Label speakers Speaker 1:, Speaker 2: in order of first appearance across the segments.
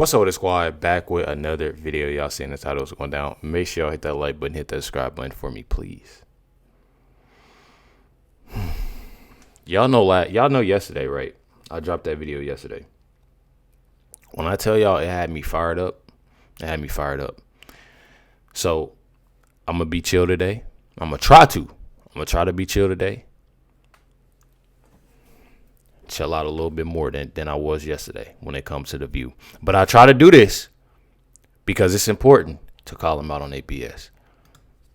Speaker 1: What's up with the squad? Back with another video. Y'all seeing the titles going down. Make sure y'all hit that like button, hit that subscribe button for me, please. Y'all know yesterday, right? I dropped that video yesterday. When I tell y'all it had me fired up, So I'm gonna be chill today. I'm gonna try to be chill today. Chill out a little bit more than I was yesterday when it comes to the view. But I try to do this because it's important to call them out on APS.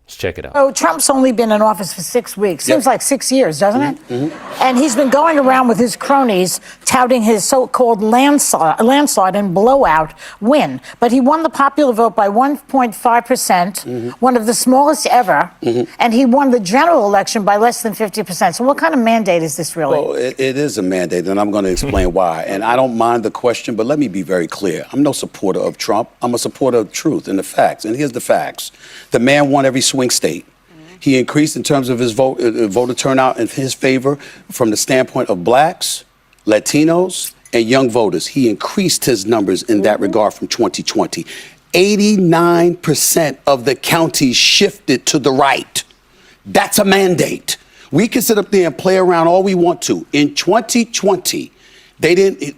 Speaker 1: Let's check it out.
Speaker 2: Oh, Trump's only been in office for 6 weeks. Seems like 6 years, doesn't it? Mm-hmm. And he's been going around with his cronies touting his so-called landslide and blowout win. But he won the popular vote by 1.5%, one of the smallest ever. And he won the general election by less than 50%. So what kind of mandate is this really?
Speaker 3: Well, it is a mandate, and I'm going to explain why. And I don't mind the question, but let me be very clear. I'm no supporter of Trump. I'm a supporter of truth and the facts. And here's the facts. The man won every swing state. He increased in terms of his voter turnout in his favor from the standpoint of blacks, Latinos, and young voters. He increased his numbers in that regard from 2020. 89% of the counties shifted to the right. That's a mandate. We can sit up there and play around all we want to. In 2020,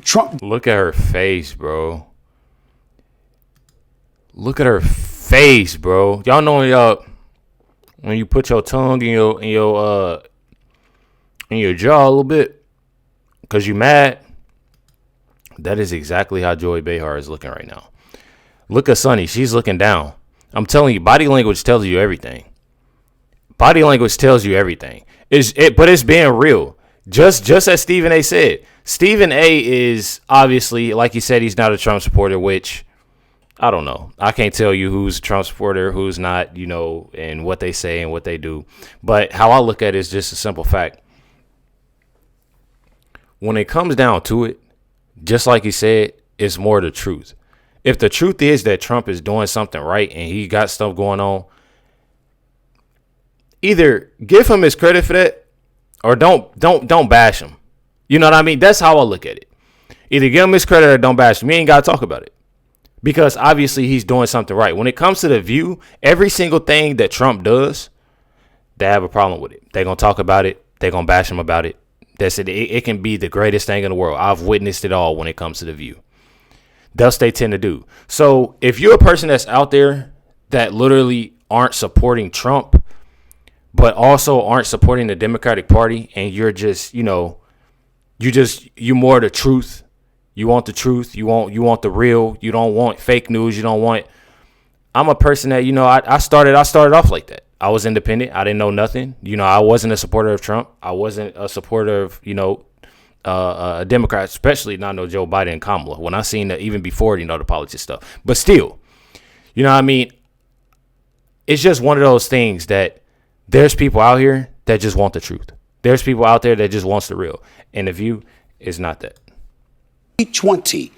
Speaker 3: Trump.
Speaker 1: Look at her face, bro. Look at her face, bro. Y'all know when you put your tongue in your jaw a little bit because you mad. That is exactly how Joy Behar is looking right now. Look at Sunny. She's looking down. I'm telling you, body language tells you everything. Body language tells you everything. But it's being real. Just as Stephen A. said. Stephen A. is obviously, like he said, he's not a Trump supporter, which I don't know. I can't tell you who's a Trump supporter, who's not, and what they say and what they do. But how I look at it is just a simple fact. When it comes down to it, just like he said, it's more the truth. If the truth is that Trump is doing something right and he got stuff going on, either give him his credit for that or don't bash him. You know what I mean? That's how I look at it. Either give him his credit or don't bash him. We ain't got to talk about it. Because obviously he's doing something right. When it comes to The View, every single thing that Trump does, they have a problem with it. They're going to talk about it. They're going to bash him about it. That's it. It can be the greatest thing in the world. I've witnessed it all when it comes to The View. Thus they tend to do. So if you're a person that's out there that literally aren't supporting Trump, but also aren't supporting the Democratic Party, and you're just, you're more the truth. You want the truth. You want the real. You don't want fake news. You don't want. I'm a person that I started off like that. I was independent. I didn't know nothing. I wasn't a supporter of Trump. I wasn't a supporter of a Democrat, especially not no Joe Biden and Kamala. When I seen that even before the politics stuff, but still, what I mean. It's just one of those things that there's people out here that just want the truth. There's people out there that just wants the real, and The View is not that.
Speaker 3: 2020,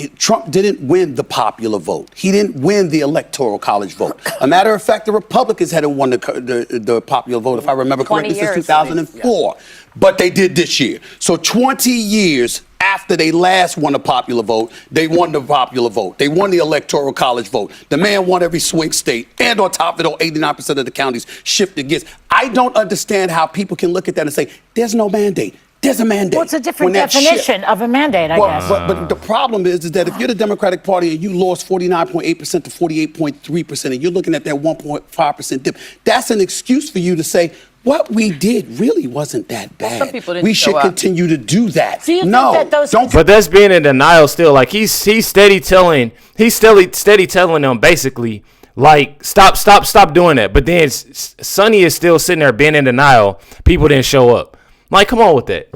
Speaker 3: Trump didn't win the popular vote. He didn't win the electoral college vote. A matter of fact, the Republicans hadn't won the popular vote, if I remember correctly, since 2004. Yeah. But they did this year. So 20 years after they last won a popular vote, they won the popular vote. They won the electoral college vote. The man won every swing state. And on top of it all, 89% of the counties shifted against. I don't understand how people can look at that and say, there's no mandate. There's a mandate.
Speaker 2: Well, it's a different definition of a mandate, I guess.
Speaker 3: But the problem is that if you're the Democratic Party and you lost 49.8% to 48.3%, and you're looking at that 1.5% dip, that's an excuse for you to say, what we did really wasn't that bad.
Speaker 4: Some people didn't
Speaker 3: we should continue to do that.
Speaker 2: Do you think that those
Speaker 1: don't. But that's being in denial still. Like he's steady telling them basically, like, stop doing that. But then Sonny is still sitting there being in denial. People didn't show up. Like, come on with that.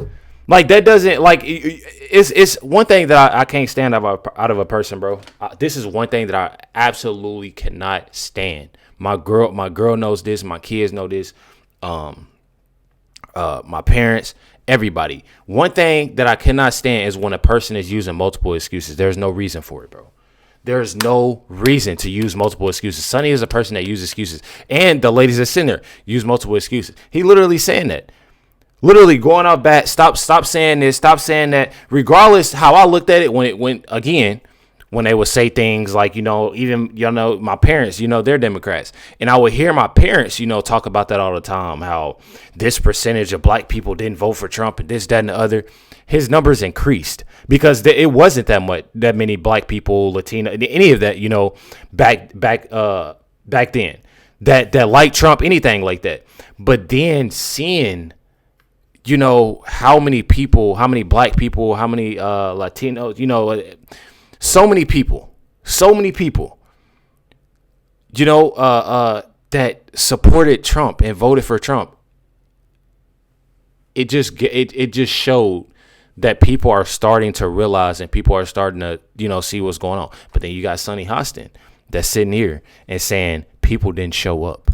Speaker 1: Like, that doesn't, like, it's one thing that I can't stand out of a person, bro. This is one thing that I absolutely cannot stand. My girl knows this. My kids know this. My parents, everybody. One thing that I cannot stand is when a person is using multiple excuses. There's no reason for it, bro. There's no reason to use multiple excuses. Sonny is a person that uses excuses. And the ladies that sit there use multiple excuses. He literally saying that. Literally going out back, stop saying this, stop saying that. Regardless how I looked at it when when they would say things like, even, my parents, they're Democrats. And I would hear my parents, talk about that all the time, how this percentage of black people didn't vote for Trump and this, that, and the other. His numbers increased because it wasn't that many black people, Latino, any of that, back then that liked Trump, anything like that. But then seeing, how many black people, how many Latinos, so many people, that supported Trump and voted for Trump. It just showed that people are starting to realize and people are starting to, see what's going on. But then you got Sonny Hostin that's sitting here and saying people didn't show up.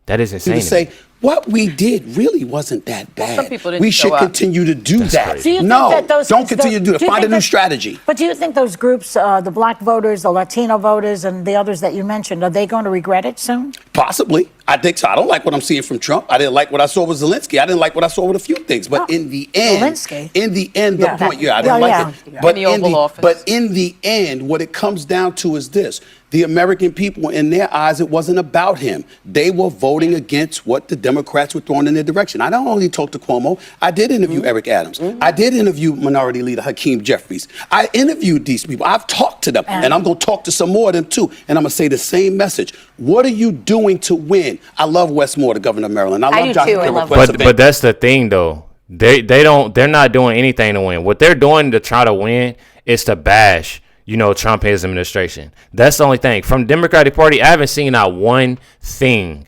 Speaker 1: That is insane.
Speaker 3: To say what we did really wasn't that bad.
Speaker 4: Some people didn't
Speaker 3: we
Speaker 4: show
Speaker 3: should
Speaker 4: up.
Speaker 3: continue to do that.
Speaker 2: Do you think
Speaker 3: No,
Speaker 2: that those-
Speaker 3: don't continue to do that.
Speaker 2: you
Speaker 3: Find a
Speaker 2: think
Speaker 3: new
Speaker 2: that-
Speaker 3: strategy.
Speaker 2: But do you think those groups, the black voters, the Latino voters, and the others that you mentioned, are they going to regret it soon?
Speaker 3: Possibly. I think so. I don't like what I'm seeing from Trump. I didn't like what I saw with Zelensky. I didn't like what I saw with a few things. But in the end,
Speaker 2: Zelensky?
Speaker 3: the point, I didn't like it.
Speaker 4: Yeah.
Speaker 3: But
Speaker 4: In the Oval Office.
Speaker 3: But in the end, what it comes down to is this. The American people, in their eyes, it wasn't about him. They were voting against what the Democrats were throwing in their direction. I don't only talk to Cuomo. I did interview Eric Adams. I did interview Minority Leader Hakeem Jeffries. I interviewed these people. I've talked to them. And I'm going to talk to some more of them, too. And I'm going to say the same message. What are you doing to win? I love Wes Moore, the governor of Maryland. I
Speaker 4: do
Speaker 3: love Dr.
Speaker 4: too. I love
Speaker 3: Kirk.
Speaker 1: But that's the thing, though. They're not doing anything to win. What they're doing to try to win is to bash, Trump and his administration. That's the only thing. From the Democratic Party, I haven't seen not one thing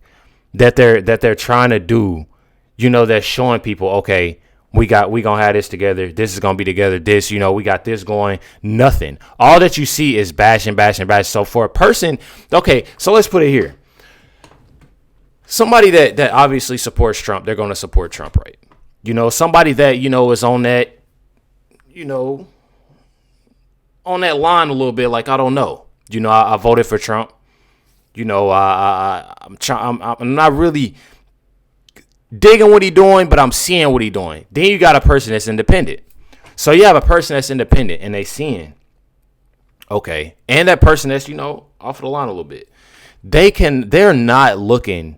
Speaker 1: that they're trying to do, that's showing people, okay, we gonna have this together. This is gonna be together. This, we got this going. Nothing. All that you see is bashing. So for a person, okay, so let's put it here. Somebody that obviously supports Trump, they're going to support Trump, right? Somebody that, is on that, on that line a little bit, like, I don't know. I voted for Trump. I'm not really digging what he's doing, but I'm seeing what he's doing. Then you got a person that's independent. So you have a person that's independent and they seeing, okay, and that person that's, off the line a little bit. They're not looking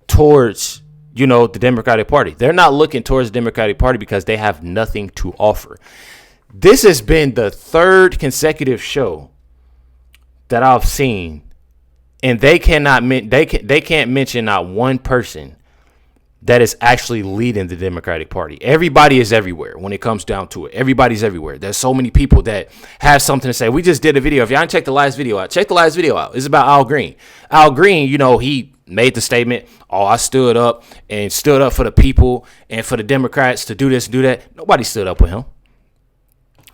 Speaker 1: towards, the Democratic Party. They're not looking towards the Democratic Party because they have nothing to offer. This has been the third consecutive show that I've seen, and they can't mention not one person that is actually leading the Democratic Party. Everybody is everywhere when it comes down to it. Everybody's everywhere. There's so many people that have something to say. We just did a video. If y'all didn't check the last video out, check the last video out. It's about Al Green. Al Green, he made the statement, I stood up for the people and for the Democrats to do this and do that. Nobody stood up with him.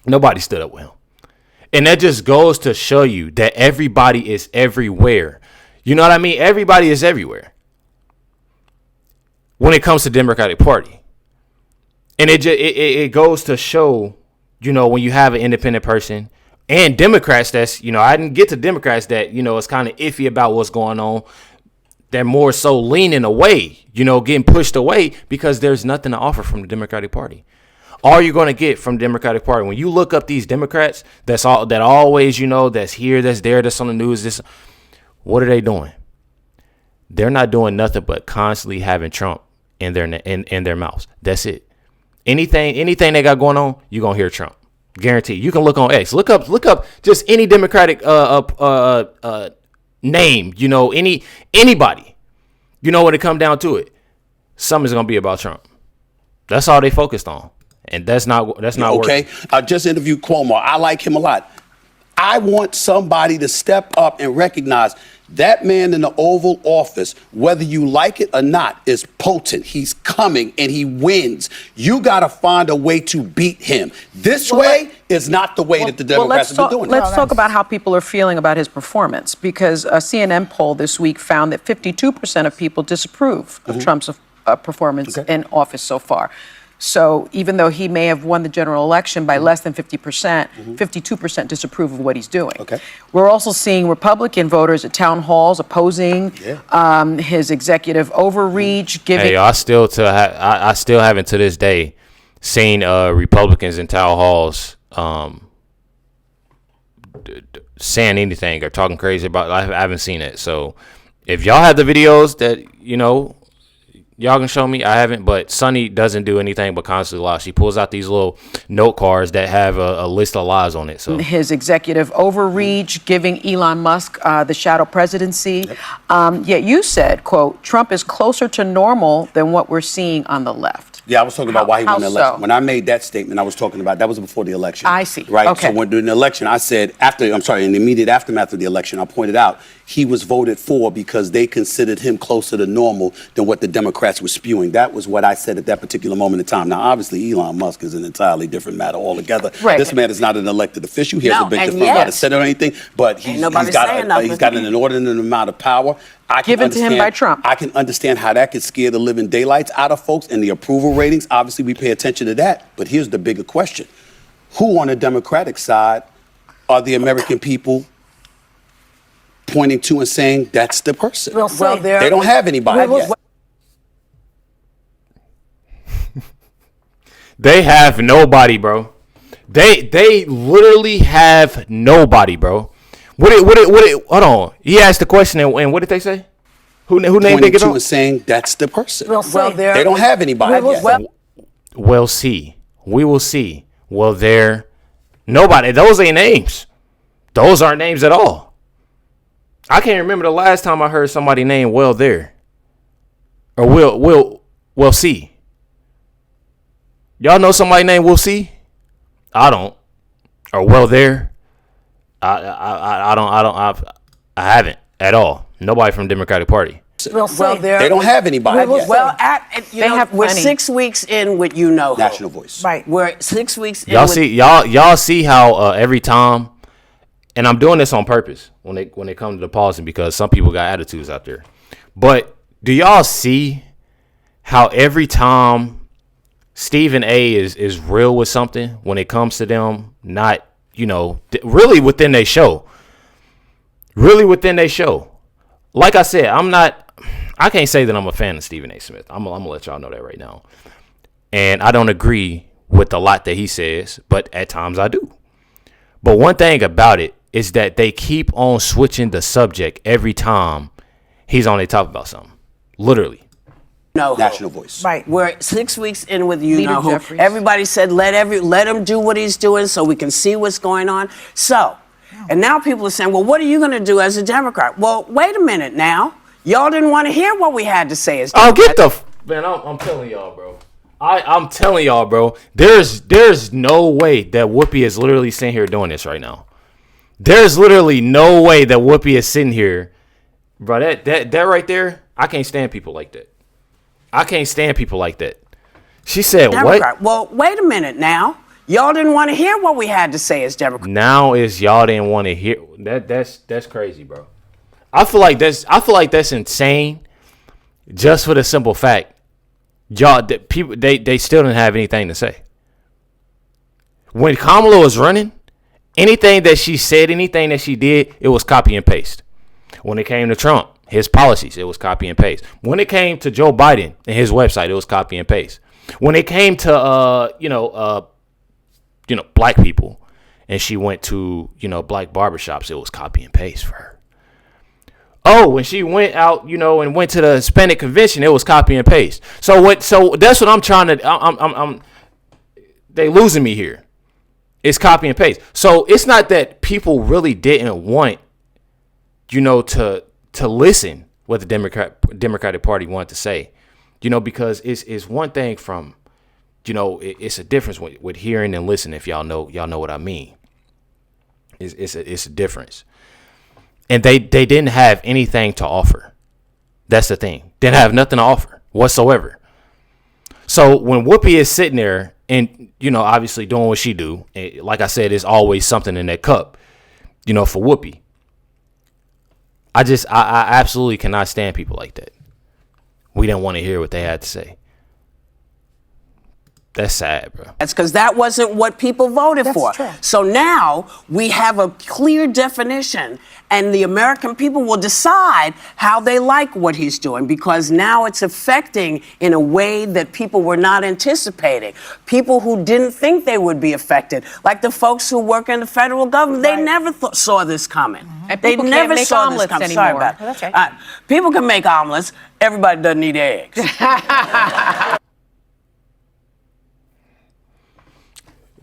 Speaker 1: And that just goes to show you that everybody is everywhere. You know what I mean? Everybody is everywhere when it comes to the Democratic Party. And it goes to show, when you have an independent person and Democrats that's, I didn't get to Democrats that, it's kind of iffy about what's going on. They're more so leaning away, getting pushed away because there's nothing to offer from the Democratic Party. All you're going to get from the Democratic Party, when you look up these Democrats, that always, that's here, that's there, that's on the news, what are they doing? They're not doing nothing but constantly having Trump in their mouths. That's it. Anything they got going on, you're going to hear Trump. Guaranteed. You can look on X. Look up just any Democratic name, anybody. When it come down to it, something's going to be about Trump. That's all they focused on. And that's not
Speaker 3: okay.
Speaker 1: working.
Speaker 3: I just interviewed Cuomo. I like him a lot. I want somebody to step up and recognize that man in the Oval Office, whether you like it or not, is potent. He's coming and he wins. You got to find a way to beat him. This way is not the way that the Democrats have been doing it.
Speaker 4: Let's talk about how people are feeling about his performance, because a CNN poll this week found that 52% of people disapprove of Trump's performance in office so far. So even though he may have won the general election by less than 50%, 52% disapprove of what he's doing.
Speaker 3: Okay.
Speaker 4: We're also seeing Republican voters at town halls opposing his executive overreach.
Speaker 1: Hey, I still haven't to this day seen Republicans in town halls saying anything or talking crazy about. I haven't seen it. So if y'all have the videos that y'all can show me. I haven't, but Sunny doesn't do anything but constantly lie. She pulls out these little note cards that have a list of lies on it. So
Speaker 4: his executive overreach, giving Elon Musk the shadow presidency. Yet you said, quote, Trump is closer to normal than what we're seeing on the left.
Speaker 3: Yeah, I was talking about why he won the election.
Speaker 4: So?
Speaker 3: When I made that statement, I was talking about that was before the election.
Speaker 4: I see.
Speaker 3: Right.
Speaker 4: Okay.
Speaker 3: So when during the election, I said in the immediate aftermath of the election, I pointed out he was voted for because they considered him closer to normal than what the Democrats were spewing. That was what I said at that particular moment in time. Now, obviously, Elon Musk is an entirely different matter altogether.
Speaker 4: Right.
Speaker 3: This man is not an elected official. He hasn't been confirmed by the Senate or anything, but he's got an inordinate amount of power.
Speaker 4: Given to him by Trump.
Speaker 3: I can understand how that could scare the living daylights out of folks and the approval ratings. Obviously, we pay attention to that. But here's the bigger question. Who on the Democratic side are the American people pointing to and saying that's the person?
Speaker 2: Well,
Speaker 3: they don't have anybody yet.
Speaker 1: they have nobody, bro. They literally have nobody, bro. Hold on. He asked the question, and what did they say? Who named
Speaker 3: Pointing
Speaker 1: it
Speaker 3: to
Speaker 1: up?
Speaker 3: and saying that's the person.
Speaker 2: They
Speaker 3: don't have anybody yet.
Speaker 1: We'll see. We will see. Well, nobody. Those ain't names. Those aren't names at all. I can't remember the last time I heard somebody name well there. Or we'll see. Y'all know somebody named we'll see? I don't. Or well there. I haven't at all. Nobody from the Democratic Party.
Speaker 3: They don't have anybody yet.
Speaker 5: We're 6 weeks in with
Speaker 3: National Voice.
Speaker 2: Right.
Speaker 5: We're 6 weeks in.
Speaker 1: Y'all see how every time, and I'm doing this on purpose when they come to the pausing because some people got attitudes out there. But do y'all see how every time Stephen A is real with something when it comes to them not really within their show. Really within their show. Like I said, I can't say that I'm a fan of Stephen A. Smith. I'm gonna let y'all know that right now. And I don't agree with a lot that he says, but at times I do. But one thing about it is that they keep on switching the subject every time he's on their talk about something. Literally.
Speaker 3: National Voice.
Speaker 2: Right.
Speaker 5: We're 6 weeks in with
Speaker 4: Jeffries.
Speaker 5: Everybody said let him do what he's doing so we can see what's going on. So, and now people are saying, well, what are you going to do as a Democrat? Well, wait a minute now. Y'all didn't want to hear what we had to say as Democrats.
Speaker 1: Man, I'm telling y'all, bro. I'm telling y'all, bro. There's no way that Whoopi is literally sitting here doing this right now. There's literally no way that Whoopi is sitting here, bro. That right there, I can't stand people like that. I can't stand people like that. She said,
Speaker 5: Democrat.
Speaker 1: what?
Speaker 5: Well, wait a minute now. Y'all didn't want to hear what we had to say as Democrats.
Speaker 1: Now is y'all didn't want to hear that. That's crazy, bro. I feel like that's insane. Just for the simple fact, people they still didn't have anything to say. When Kamala was running, anything that she said, anything that she did, it was copy and paste. When it came to Trump, his policies, it was copy and paste. When it came to Joe Biden and his website, it was copy and paste. When it came to black people, and she went to black barbershops, it was copy and paste for her. Oh, when she went out, and went to the Hispanic convention, it was copy and paste. So that's what I'm trying to. They losing me here. It's copy and paste. So it's not that people really didn't want, to listen what the Democratic Party wanted to say, because it's one thing from, it's a difference with hearing and listening. If y'all know what I mean. It's a difference. And they didn't have anything to offer. That's the thing. Didn't have nothing to offer whatsoever. So when Whoopi is sitting there and, obviously doing what she do, like I said, there's always something in that cup, for Whoopi. I absolutely cannot stand people like that. We didn't want to hear what they had to say. That's sad, bro.
Speaker 5: That's because that wasn't what people voted
Speaker 2: That's
Speaker 5: for.
Speaker 2: true.
Speaker 5: So now we have a clear definition, and the American people will decide how they like what he's doing, because now it's affecting in a way that people were not anticipating. People who didn't think they would be affected, like the folks who work in the federal government, they never saw this coming.
Speaker 4: And
Speaker 5: They
Speaker 4: people can't
Speaker 5: never
Speaker 4: make
Speaker 5: saw this
Speaker 4: omelets
Speaker 5: coming. Sorry
Speaker 4: anymore.
Speaker 5: about that.
Speaker 2: That's right.
Speaker 5: People can make omelets. Everybody doesn't need eggs.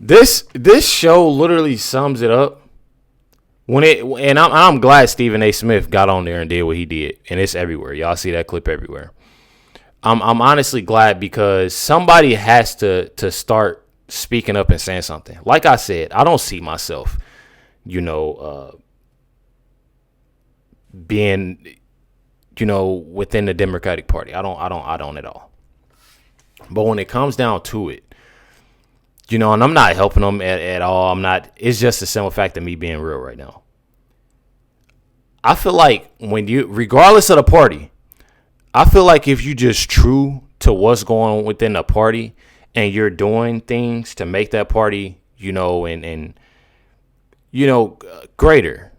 Speaker 1: This show literally sums it up. And I'm glad Stephen A. Smith got on there and did what he did, and it's everywhere. Y'all see that clip everywhere. I'm honestly glad, because somebody has to start speaking up and saying something. Like I said, I don't see myself, being, within the Democratic Party. I don't at all. But when it comes down to it, and I'm not helping them at all. It's just a simple fact of me being real right now. I feel like regardless of the party, I feel like if you just true to what's going on within the party, and you're doing things to make that party, and greater,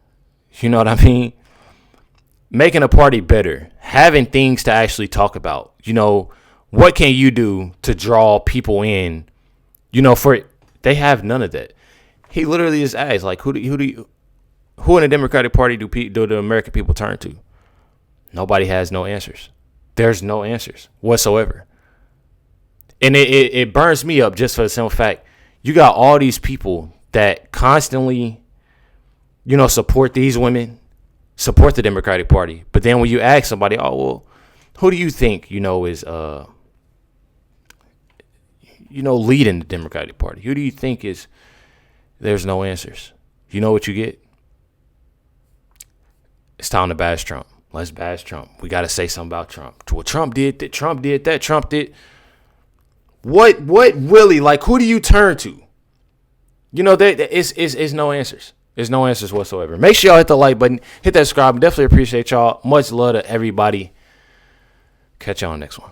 Speaker 1: you know what I mean? Making a party better, having things to actually talk about, what can you do to draw people in? They have none of that. He literally just asked, like, who in the Democratic Party do the American people turn to? Nobody has no answers. There's no answers whatsoever. And it burns me up just for the simple fact, you got all these people that constantly, support these women, support the Democratic Party. But then when you ask somebody, oh, well, who do you think, is leading the Democratic Party? Who do you think is? There's no answers. You know what you get? It's time to bash Trump. Let's bash Trump. We got to say something about Trump. Well, Trump did that. Trump did that. Trump did. What really? Like, who do you turn to? It's no answers. There's no answers whatsoever. Make sure y'all hit the like button, hit that subscribe. Definitely appreciate y'all. Much love to everybody. Catch y'all on the next one.